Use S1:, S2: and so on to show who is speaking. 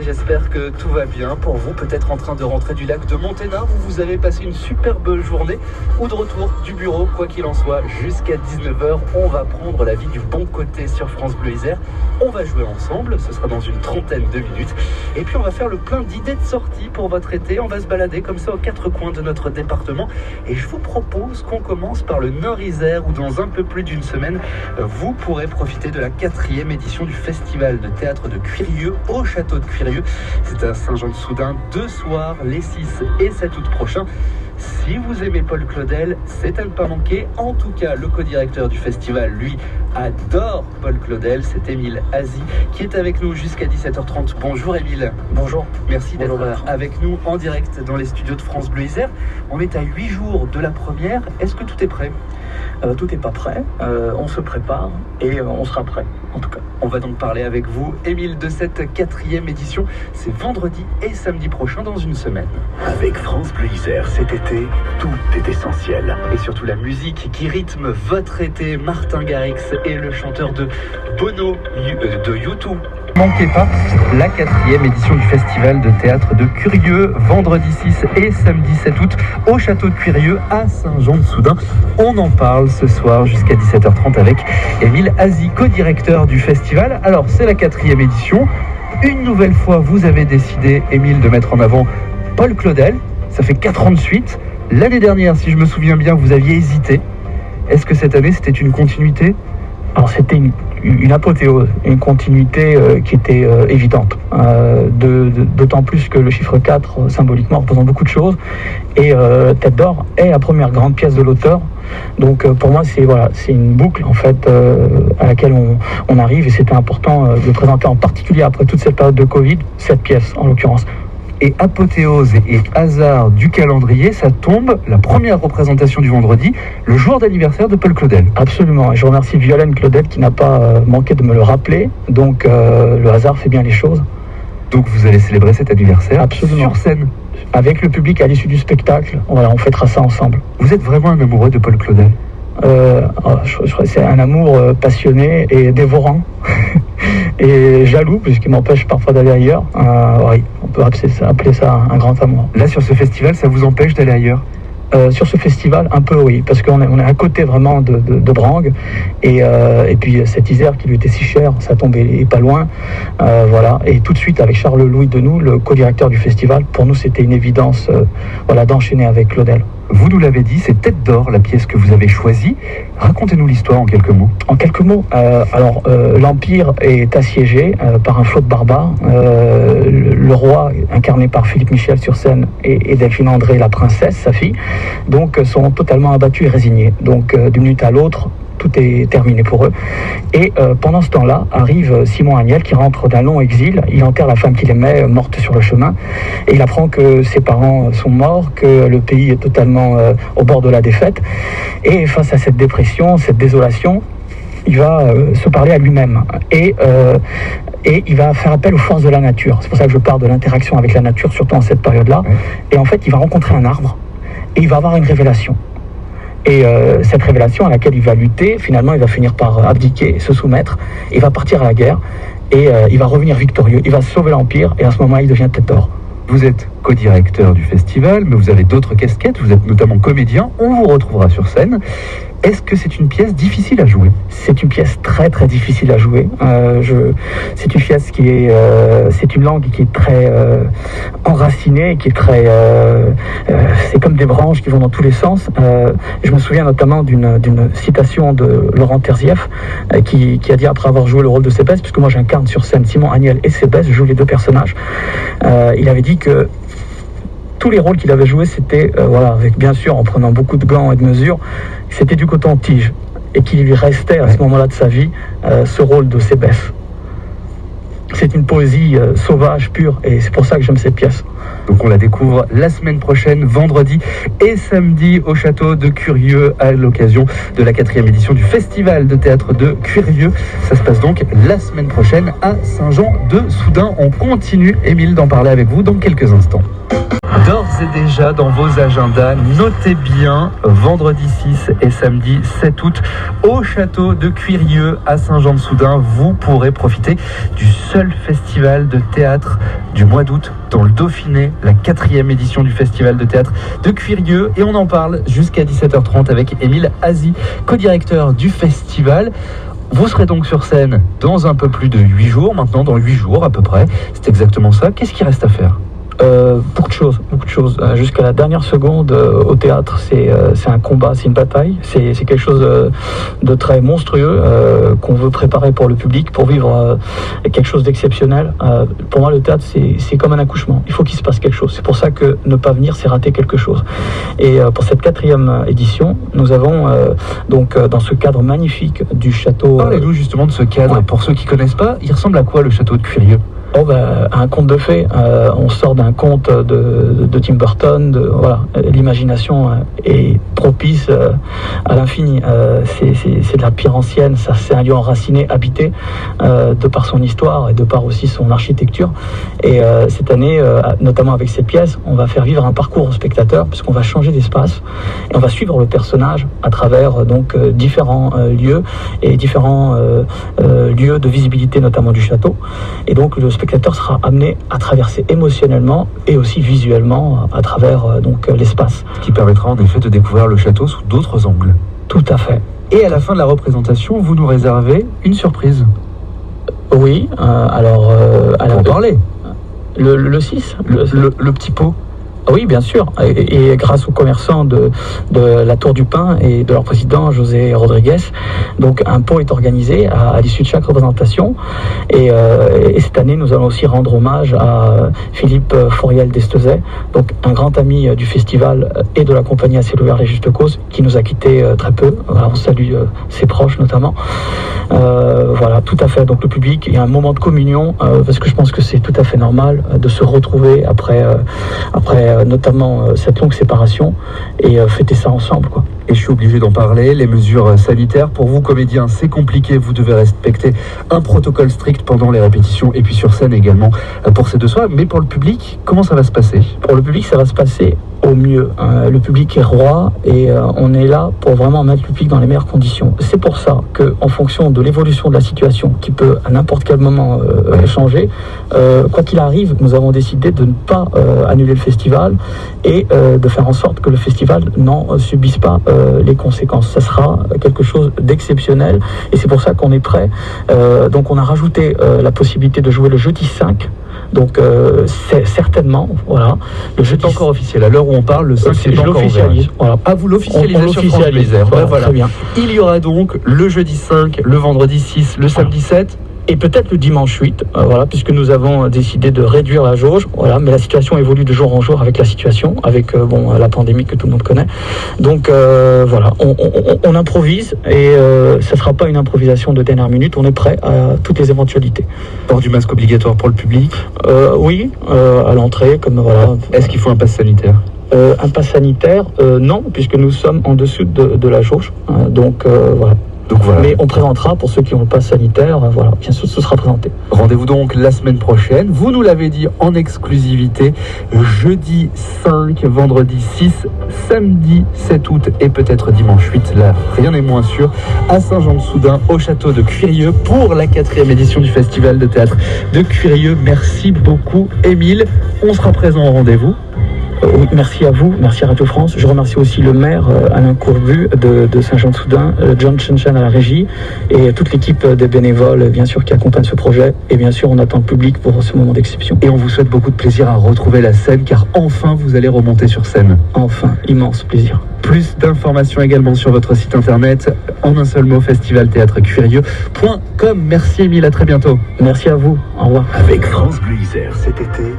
S1: J'espère que tout va bien pour vous, peut-être en train de rentrer du lac de Monténard où vous avez passé une superbe journée ou de retour du bureau, quoi qu'il en soit, jusqu'à 19h, on va prendre la vie du bon côté sur France Bleu Isère. On va jouer ensemble, ce sera dans une trentaine de minutes. Et puis on va faire le plein d'idées de sortie pour votre été. On va se balader comme ça aux quatre coins de notre département. Et je vous propose qu'on commence par le Nord-Isère où dans un peu plus d'une semaine, vous pourrez profiter de la 4e édition du Festival de théâtre de Cuirieux au château de Cuirieux. C'est à Saint-Jean-de-Soudain, 2 soirs, les 6 et 7 août prochains. Si vous aimez Paul Claudel, c'est à ne pas manquer. En tout cas, le co-directeur du festival, lui, adore Paul Claudel. C'est Émile Azy qui est avec nous jusqu'à 17h30. Bonjour Émile.
S2: Bonjour.
S1: Merci d'être avec nous en direct dans les studios de France Bleu Isère. On est à 8 jours de la première. Est-ce que tout est prêt ?
S2: Tout n'est pas prêt. On se prépare et on sera prêt, en tout cas.
S1: On va donc parler avec vous, Émile, de cette 4e édition. C'est vendredi et samedi prochain dans une semaine.
S3: Avec France Bleu Isère cet été, tout est essentiel.
S1: Et surtout la musique qui rythme votre été. Martin Garrix est le chanteur de Bono de U2. Manquez pas la 4e édition du Festival de théâtre de Cuirieux, vendredi 6 et samedi 7 août au château de Cuirieux à Saint-Jean-de-Soudain. On en parle ce soir jusqu'à 17h30 avec Émile Azy, co-directeur du festival. Alors c'est la 4e édition. Une nouvelle fois, vous avez décidé, Émile, de mettre en avant Paul Claudel. Ça fait 4 ans de suite. L'année dernière, si je me souviens bien, vous aviez hésité. Est-ce que cette année, c'était une continuité ?
S2: Alors c'était une apothéose, une continuité qui était évidente. D'autant plus que le chiffre 4, symboliquement, représente beaucoup de choses. Et Tête d'Or est la première grande pièce de l'auteur. Donc pour moi, c'est une boucle en fait à laquelle on arrive. Et c'était important de présenter, en particulier après toute cette période de Covid, cette pièce en l'occurrence.
S1: Et apothéose et hasard du calendrier, ça tombe, la première représentation du vendredi, le jour d'anniversaire de Paul Claudel.
S2: Absolument, et je remercie Violaine Claudel qui n'a pas manqué de me le rappeler, donc le hasard fait bien les choses.
S1: Donc vous allez célébrer cet anniversaire
S2: absolument
S1: sur scène.
S2: Avec le public à l'issue du spectacle, voilà, on fêtera ça ensemble.
S1: Vous êtes vraiment un amoureux de Paul Claudel ?
S2: Je crois que c'est un amour passionné et dévorant et jaloux puisqu'il m'empêche parfois d'aller ailleurs. Oui, on peut appeler ça un grand amour.
S1: Là sur ce festival, ça vous empêche d'aller ailleurs ?
S2: Sur ce festival, un peu oui, parce qu'on est à côté vraiment de Brangue et puis cet Isère qui lui était si cher, ça tombait pas loin, voilà. Et tout de suite avec Charles-Louis Denoux, le co-directeur du festival, pour nous c'était une évidence, voilà, d'enchaîner avec Claudel.
S1: Vous nous l'avez dit, c'est Tête d'Or, la pièce que vous avez choisie. Racontez-nous l'histoire en quelques mots.
S2: En quelques mots, l'Empire est assiégé par un flot de barbares. Le roi, incarné par Philippe Michel sur scène, et Delphine André, la princesse, sa fille, donc sont totalement abattus et résignés. Donc d'une minute à l'autre, tout est terminé pour eux. Et pendant ce temps-là, arrive Simon Agnel qui rentre d'un long exil. Il enterre la femme qu'il aimait, morte sur le chemin. Et il apprend que ses parents sont morts, que le pays est totalement au bord de la défaite. Et face à cette dépression, cette désolation, il va se parler à lui-même. Et il va faire appel aux forces de la nature. C'est pour ça que je parle de l'interaction avec la nature, surtout en cette période-là. Et en fait, il va rencontrer un arbre et il va avoir une révélation. Et cette révélation à laquelle il va lutter, finalement, il va finir par abdiquer, se soumettre. Il va partir à la guerre et il va revenir victorieux. Il va sauver l'Empire et à ce moment-là, il devient Tête d'Or.
S1: Vous êtes co-directeur du festival, mais vous avez d'autres casquettes. Vous êtes notamment comédien. On vous retrouvera sur scène. Est-ce que c'est une pièce difficile à jouer ?
S2: C'est une pièce très très difficile à jouer. C'est une pièce qui est, c'est une langue qui est très enracinée, qui est très, c'est comme des branches qui vont dans tous les sens. Je me souviens notamment d'une citation de Laurent Terzieff qui a dit après avoir joué le rôle de Sébès, puisque moi j'incarne sur scène Simon Agnel et Sébès, je joue les deux personnages. Il avait dit que tous les rôles qu'il avait joués, c'était, avec bien sûr en prenant beaucoup de gants et de mesures, c'était du coton-tige. Et qu'il lui restait à ce moment-là de sa vie ce rôle de Sébès. C'est une poésie sauvage, pure, et c'est pour ça que j'aime cette pièce.
S1: Donc on la découvre la semaine prochaine, vendredi et samedi au château de Cuirieux à l'occasion de la 4e édition du Festival de théâtre de Cuirieux. Ça se passe donc la semaine prochaine à Saint-Jean-de-Soudain. On continue, Émile, d'en parler avec vous dans quelques instants. D'ores et déjà dans vos agendas. Notez bien, vendredi 6 et samedi 7 août, au château de Cuirieux à Saint-Jean-de-Soudain, vous pourrez profiter du seul festival de théâtre du mois d'août dans le Dauphiné, la 4e édition du festival de théâtre de Cuirieux. Et on en parle jusqu'à 17h30 avec Émile Azy, co-directeur du festival. Vous serez donc sur scène dans un peu plus de 8 jours, maintenant dans 8 jours à peu près. C'est exactement ça. Qu'est-ce qu'il reste à faire ?
S2: Beaucoup de choses. Jusqu'à la dernière seconde, au théâtre, c'est un combat, c'est une bataille. C'est quelque chose de très monstrueux qu'on veut préparer pour le public, pour vivre quelque chose d'exceptionnel. Pour moi, le théâtre, c'est comme un accouchement. Il faut qu'il se passe quelque chose. C'est pour ça que ne pas venir, c'est rater quelque chose. Et pour cette 4e édition, nous avons donc dans ce cadre magnifique du château...
S1: Parlez-nous justement de ce cadre.
S2: Ouais.
S1: Pour ceux qui ne connaissent pas, il ressemble à quoi le château de Cuirieux ?
S2: Un conte de fées. On sort d'un conte de Tim Burton. Voilà, l'imagination est propice à l'infini. C'est de la pierre ancienne. Ça, c'est un lieu enraciné, habité, de par son histoire et de par aussi son architecture. Et cette année, notamment avec cette pièce, on va faire vivre un parcours au spectateur, puisqu'on va changer d'espace et on va suivre le personnage à travers différents lieux et différents lieux de visibilité, notamment du château. Et donc le spectateur sera amené à traverser émotionnellement et aussi visuellement à travers l'espace.
S1: Ce qui permettra en effet de découvrir le château sous d'autres angles.
S2: Tout à fait.
S1: Et à la fin de la représentation, vous nous réservez une surprise.
S2: Oui, alors...
S1: en parler.
S2: Le 6
S1: le petit pot.
S2: Oui, bien sûr. Et grâce aux commerçants de la Tour du Pin et de leur président José Rodriguez, donc un pot est organisé à l'issue de chaque représentation. Et cette année, nous allons aussi rendre hommage à Philippe Fauriel d'Estezet, donc un grand ami du festival et de la compagnie À ciel ouvert les Justes Causes, qui nous a quittés très peu. Voilà, on salue ses proches notamment. Voilà, tout à fait. Donc le public, il y a un moment de communion, parce que je pense que c'est tout à fait normal de se retrouver après notamment cette longue séparation et fêter ça ensemble, quoi.
S1: Et je suis obligé d'en parler, les mesures sanitaires, pour vous comédiens, c'est compliqué, vous devez respecter un protocole strict pendant les répétitions et puis sur scène également pour ces 2 soirs. Mais pour le public, comment ça va se passer ?
S2: Pour le public, ça va se passer au mieux. Le public est roi et on est là pour vraiment mettre le public dans les meilleures conditions. C'est pour ça qu'en fonction de l'évolution de la situation, qui peut à n'importe quel moment changer, quoi qu'il arrive, nous avons décidé de ne pas annuler le festival et de faire en sorte que le festival n'en subisse pas les conséquences. Ça sera quelque chose d'exceptionnel et c'est pour ça qu'on est prêt. Donc on a rajouté la possibilité de jouer le jeudi 5. Donc c'est certainement, voilà, le jeudi...
S1: C'est encore officiel, à l'heure où on parle, le 5 c'est encore ouvert.
S2: Voilà.
S1: Ah, vous l'officialisez sur France Bleu Isère. Voilà.
S2: Très bien.
S1: Il y aura donc le jeudi 5, le vendredi 6, le samedi 7...
S2: Et peut-être le dimanche 8, voilà, puisque nous avons décidé de réduire la jauge, voilà, mais la situation évolue de jour en jour avec la situation, avec la pandémie que tout le monde connaît. Donc voilà, on improvise et ça ne sera pas une improvisation de dernière minute, on est prêt à toutes les éventualités.
S1: Port du masque obligatoire pour le public ?
S2: Oui, à l'entrée, comme voilà.
S1: Est-ce qu'il faut un pass sanitaire ?
S2: Un pass sanitaire, non, puisque nous sommes en dessous de la jauge, donc voilà.
S1: Donc voilà.
S2: Mais on présentera pour ceux qui ont le pass sanitaire, voilà, bien sûr, ce sera présenté.
S1: Rendez-vous donc la semaine prochaine. Vous nous l'avez dit en exclusivité, jeudi 5, vendredi 6, samedi 7 août et peut-être dimanche 8, là rien n'est moins sûr, à Saint-Jean-de-Soudain, au château de Cuirieux pour la 4e édition du festival de théâtre de Cuirieux. Merci beaucoup Émile, on sera présent au rendez-vous.
S2: Oui, merci à vous, merci à Radio France. Je remercie aussi le maire Alain Courbu de Saint-Jean-de-Soudain, John Chenchan à la régie et toute l'équipe des bénévoles, bien sûr, qui accompagnent ce projet. Et bien sûr, on attend le public pour ce moment d'exception.
S1: Et on vous souhaite beaucoup de plaisir à retrouver la scène, car enfin, vous allez remonter sur scène.
S2: Enfin, immense plaisir.
S1: Plus d'informations également sur votre site internet, en un seul mot, festivalthéâtrecuirieux.com. Merci Émile, à très bientôt.
S2: Merci à vous, au revoir.
S3: Avec France Bleu Isère cet été,